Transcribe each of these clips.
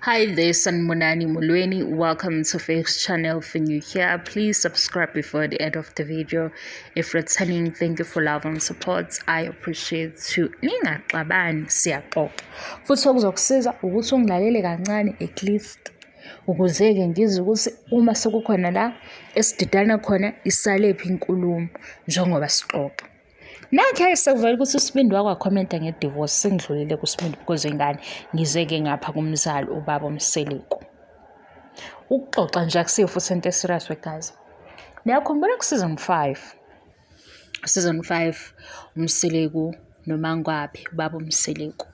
Hi there, Sanmunani Mulweni. Welcome to Faith's channel. If you're new here, please subscribe before the end of the video. If returning, thank you for love and support. I appreciate you. Ningaxabani siyaxoxa. Futhi okuzokusiza ukuthi ungilalele kancane at least. Ukuze-ke ngizwe ukuthi uma sekukhona la esididana khona isalephi inkulumo njengoba sixoxa. Nakhe sekuvela ukuthi uSibindi wakwakhomenta ngedivorce sengidlulile kuSibindi because ingane ngizeke ngapha kumzali ubaba uMseleko. Ukuxoxa nje akusiyo futhi into eserious wegazi. Niyakhumbula ku-season 5. Season 5 uMseleko noMangwabe, ubaba uMseleko.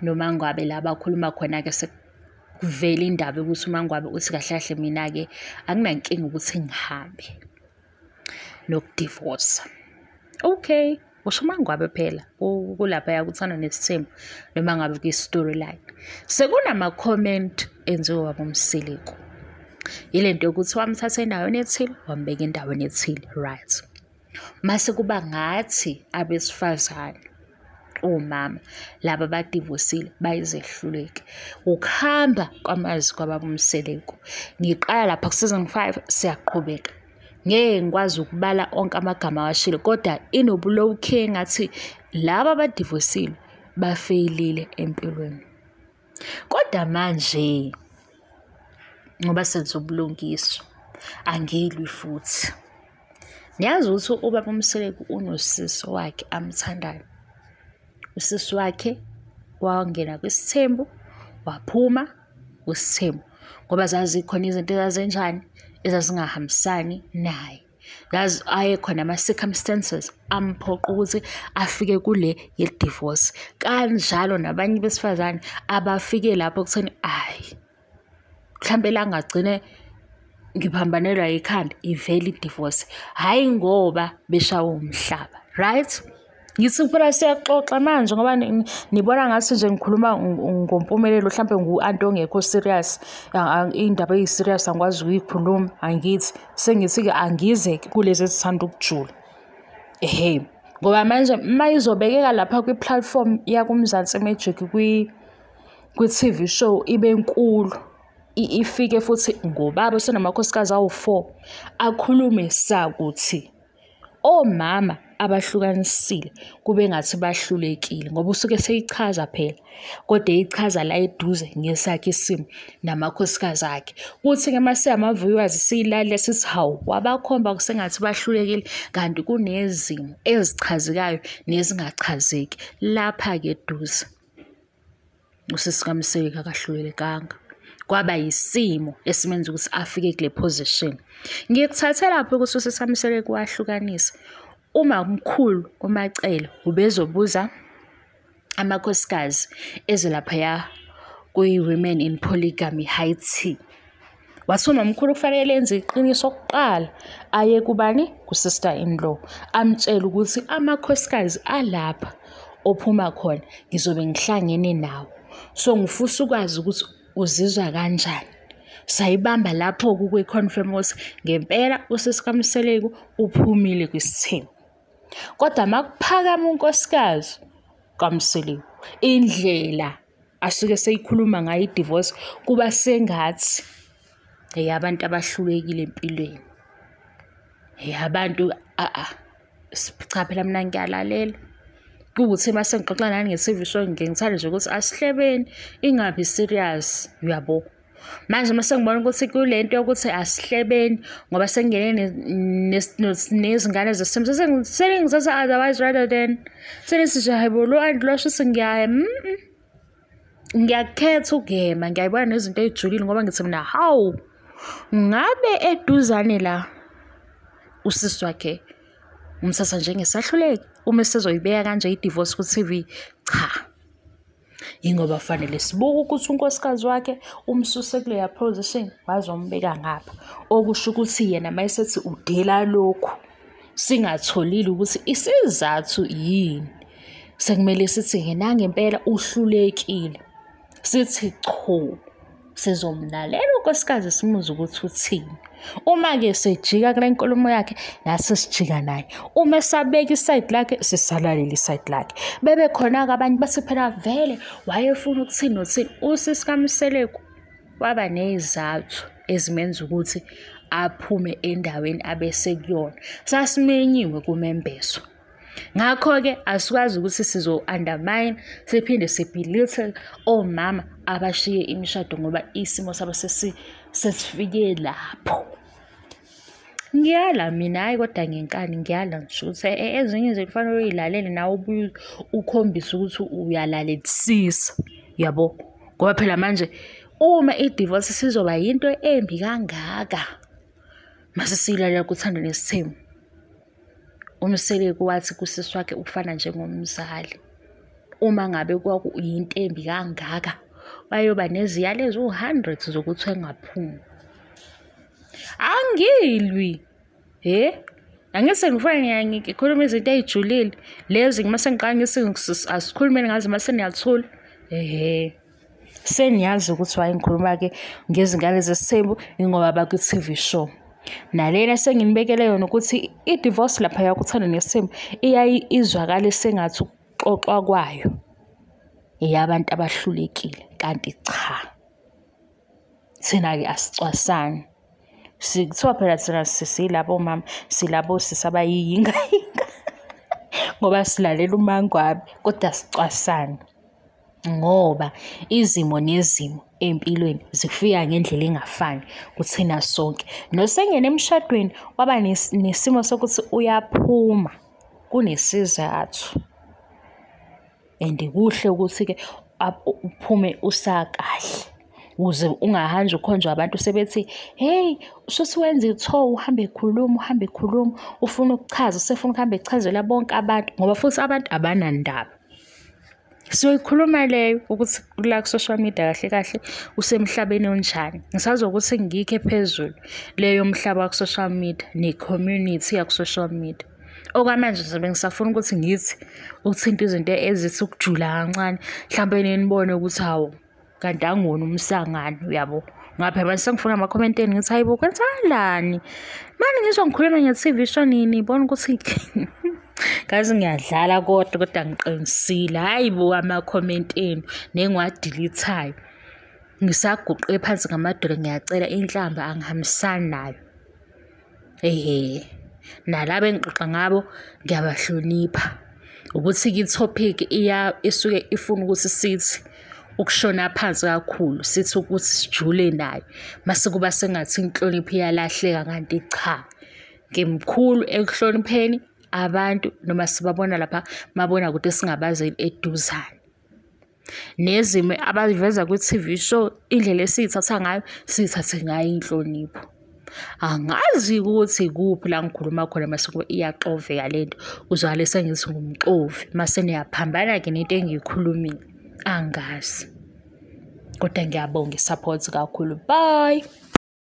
noMangwabe la bakhuluma khona-ke sekuvela indaba ukuthi uMangwabe uthi kahle kahle mina-ke akunankinga ukuthi ngihambe nokudivorce. Okay, usho uMangwabe phela kulapha yakuthana nesithembu noma ngabe kuyi-storyline. Sekunama-comment enziwe wabomseleko. Yilento yokuthi wamthatha endaweni ethile wambeka endaweni ethile, right? Mase kuba ngathi abesifazane omama laba badivosile bayizehluleke ukuhamba kwamazwi kwababomseleko. Ngiqala lapha ku-season 5 siyaqhubeka. Ngeke ngikwazi ukubala onke amagama washilo kodwa inobulow-key engathi laba badivosile bafeyilile empilweni. Kodwa manje ngoba senza ubulungiswa angilwi futhi. Niyazi ukuthi ubaba uMseleko unosisi wakhe amthandayo. Usisi wakhe wangena kwisithembu waphuma kwisithembu ngoba zazikhona izinto ezazenjani ezazingahambisani naye. Ayekhona ama-circumstances amphoqa ukuthi afike kule ye-divorce. Kanjalo nabanye besifazane abafike lapho kutheni mhlambe la ngagcine ngiphambanelwa ikhanda ivele i-divorce. Hhayi ngoba beshawa umhlaba, right? Ngithi phela siyaxoxa manje ngoba nibona ngathi nje ngikhuluma ngompumelelo mhlampe ngu-anti ongekho serious. Indaba eyi-serious angikwazi ukuyikhuluma angithi sengithi-ke angize kulezi ezithanda ukujula. Ngoba manje uma izobekeka lapha kwi-platform yakuMzansi Magic kwi-TV show ibe nkulu ifike futhi ngobaba usenamakhosikazi awu-4 akhulume sakuthi omama abahlukanisile kube ngathi bahlulekile ngoba usuke seyichaza phela kodwa eyichaza la eduze ngesakhe isimo namakhosikazi akhe. Kuthi-ke mase ama-viewers siyilalile sithi hawu wabakhomba kusengathi bahlulekile kanti kunezimo ezichazekayo nezingachazeki lapha-ke eduze. Usisi kaMseleko akahlulekanga. Kwaba yisimo esimenza ukuthi afike kule position. Ngikuthathe lapho ukuthi usisi kaMseleko wahlukanisa. Uma umkhulu uMacele ubezobuza amakhosikazi ezelaphaya kuyi-women in polygamy high tea. Wathi uma mkhulu kufanele enze iqiniso okuqala aye kubani ku-sister-in-law amtshela ukuthi amakhosikazi alapha ophuma khona ngizobe ngihlangene nawo. So ngifisa ukwazi ukuthi uzizwa kanjani. Sayibamba lapho kwi-confirm ukuthi ngempela usisi kaMseleko uphumile kwisithembu. Kodwa makuphakama unkosikazi kaMseleko indlela asuke seyikhuluma ngayo i-divorce kuba sengathi abantu abahlulekile empilweni. Abantu cha phela mina ngiyalalela. Kuwukuthi mase ngixoxa nani nge-TV show ngithanda nje ukuthi asihlebeni ingabi serious uyabo. Manje mase ngibona ukuthi kulento yokuthi asihlebeni ngoba sengene nezingane zesimse sengizatha otherwise rather than senisithi hayibo lo anti lwasho sengiyaya ngiyakhetha ukugema ngiyayibona nezinto ey'julile ngoba ngithi mina hawu ngabe eduzane la usisi wakhe umthatha njengesahluleki uma sezoyibeka kanje i-divorce ku-TV. Cha, ingoba fanele sibuke ukuthi unkosikazi wakhe umsuse kuleya position wazombeka ngapha. Okusho ukuthi yena mayesethi udela lokhu singatholile ukuthi isizathu yini. Sekumele sithi yena ngempela uhlulekile. Sithi cho Sizomlalela unkosikazi simuze ukuthi uthini. Uma-ke sejika kule nkulumo yakhe, nathi sijika naye. Uma esabeka isayidi lakhe, sisalalela isayidi lakhe. Bebekhona-ke abanye bathi phela vele wayefuna ukuthini nothini. Usisi kaMseleku waba nezizathu ezimenza ukuthi aphume endaweni abesekuyona. Sasimenyiwe kumembeso. Ngakho-ke asikwazi ukuthi sizo-undermine siphinde sibelittle omama abashiye imishado ngoba isimo sabo sesifike lapho. Ngiyala mina, hayi kodwa ngenkani ngiyala nje ukuthi ezinye izinto kufanele uyilalele nawe ubuye ukhombise ukuthi uyalalelisisa, yabo. Ngoba phela manje uma i-divorce sizoba yinto embi kangaka mase siyilalela kuthando nesithembu. UMseleku wathi kusisi wakhe ufana njengomzali. Uma ngabe kwakuyinto embi kangaka bayoba neziyalezo 100 zokuthi engaphumi. Angilwi. Angise ngifane ngikhuluma izinto ezijulile. Lezi ngimase ngiqanga asikhulumeni ngazi mase niyathula. Seniyazi ukuthi waye ngikhuluma ke ngezingane zesithembu ngoba baku TV show. Nalena senginibekele yona ukuthi i-divorce lapha yakuthanda nesithembu izwakala sengathi ukuxoxwa kwayo eyabantu abahlulekile, kanti cha. Thina-ke asicwasani. Sikuthiwa phela thina silabo mama, silabo sisabayinga ngoba silalela umangwabi kodwa sicwasani. Ngoba izimo nezimo empilweni zifika ngendlela engafani kuthina sonke. Nosengene emshadweni waba nesimo sokuthi uyaphuma kunesizathu. And kuhle ukuthi-ke uphume usakahle uze ungahanji ukhonjwa abantu sebethi hey usuthi wenza itho uhambe ekhuluma ufuna ukuchaza usefuna ukuhambe echazela bonke abantu ngoba futhi abantu abanandaba. Siyoyikhuluma leyo ukuthi la ku-social media kahle usemhlabeni onjani. Ngisazokuthi ngikho ephezulu leyo mhlaba wa-social media ne-community ya-social media. Okwamanje ngizobe ngisafuna ukuthi ngithi ukuthinta izinto ezithi ukujula kancane mhlawumbe nibone ukuthi hawo kanti angona umsangano, yabo. Ngapha manje sengifuna ama-commenteni ngithi hayibo kwenzakalani manje ngizwa ngikhuluma nge-TV show nibona ukuthi ngazi ngiyadlala kodwa ngiqinisile. Hayibo ama-comment enu nengiwadelithayo ngisaguqe phansi ngamadolo ngiyacela inhlamba angihambisani nayo. Nalabo engixoxa ngabo ngiyabahlonipha ukuthi i-topic isuke ifuna ukuthi sithi ukushona phansi kakhulu, sithi ukuthi sijule nayo mase kuba sengathi inhlonipho iyalahleka, kanti cha, ngimkhulu ekuhlonipheni abantu noma sibabona lapha mabona ukuthi singabazeli eduzane. Nezimo abaveza kwi-TV show indlela esiyithatha ngayo siyithathe ngayo inhlonipho. Angazi ukuthi kuphi la ngikhuluma khona mase kube iyaxoveka lento uzwakale sengithi ngumxovi mase niyaphambana ke nento engiyikhulumile. Angazi kodwa ngiyabonga isupport kakhulu. Bye.